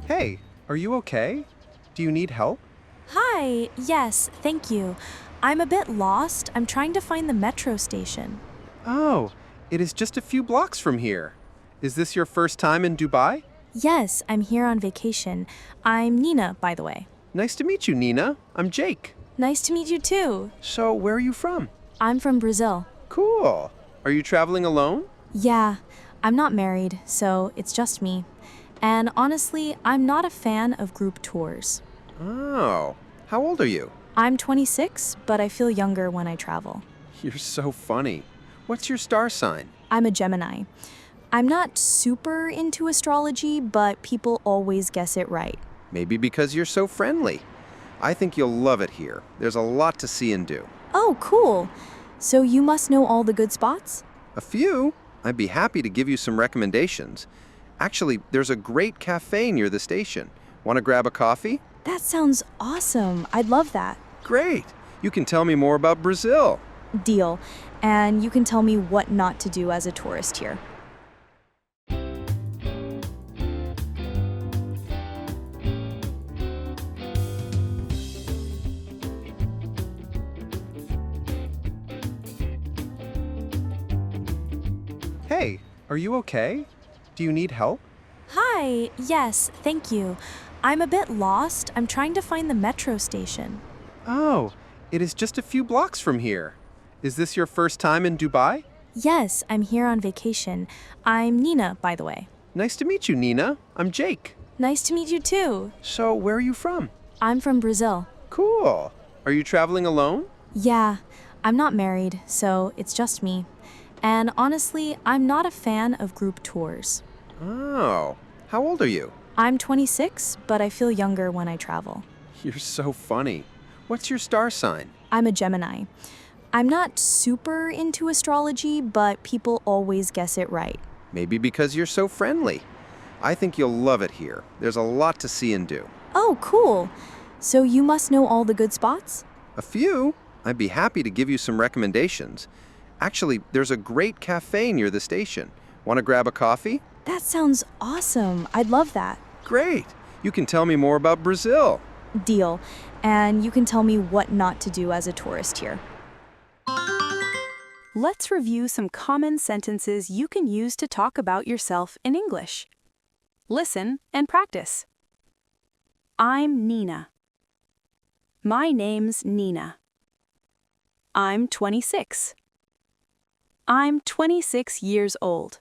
Hey, are you okay? Do you need help? Hi, yes, thank you. I'm a bit lost. I'm trying to find the metro station. Oh, it is just a few blocks from here. Is this your first time in Dubai? Yes, I'm here on vacation. I'm Nina, by the way. Nice to meet you, Nina. I'm Jake. Nice to meet you too. So, where are you from? I'm from Brazil. Cool. Are you traveling alone? Yeah, I'm not married, so it's just me. And honestly, I'm not a fan of group tours. Oh, how old are you? I'm 26, but I feel younger when I travel. You're so funny. What's your star sign? I'm a Gemini. I'm not super into astrology, but people always guess it right. Maybe because you're so friendly. I think you'll love it here. There's a lot to see and do. Oh, cool. So you must know all the good spots? A few. I'd be happy to give you some recommendations. Actually, there's a great cafe near the station. Want to grab a coffee? That sounds awesome. I'd love that. Great. You can tell me more about Brazil. Deal. And you can tell me what not to do as a tourist here. Hey, are you okay? Do you need help? Hi, yes, thank you. I'm a bit lost. I'm trying to find the metro station. Oh, it is just a few blocks from here. Is this your first time in Dubai? Yes, I'm here on vacation. I'm Nina, by the way. Nice to meet you, Nina. I'm Jake. Nice to meet you too. So, where are you from? I'm from Brazil. Cool. Are you traveling alone? Yeah, I'm not married, so it's just me. And honestly, I'm not a fan of group tours. Oh, how old are you? I'm 26, but I feel younger when I travel. You're so funny. What's your star sign? I'm a Gemini. I'm not super into astrology, but people always guess it right. Maybe because you're so friendly. I think you'll love it here. There's a lot to see and do. Oh, cool. So you must know all the good spots? A few. I'd be happy to give you some recommendations. Actually, there's a great cafe near the station. Want to grab a coffee? That sounds awesome. I'd love that. Great. You can tell me more about Brazil. Deal. And you can tell me what not to do as a tourist here. Let's review some common sentences you can use to talk about yourself in English. Listen and practice. I'm Nina. My name's Nina. I'm 26. I'm 26 years old.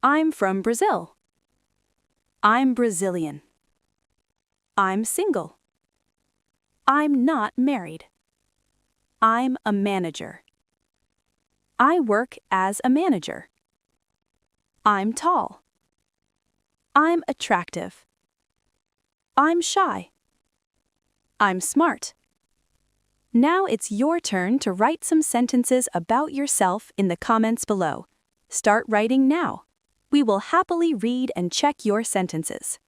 I'm from Brazil. I'm Brazilian. I'm single. I'm not married. I'm a manager. I work as a manager. I'm tall. I'm attractive. I'm shy. I'm smart. Now it's your turn to write some sentences about yourself in the comments below. Start writing now. We will happily read and check your sentences.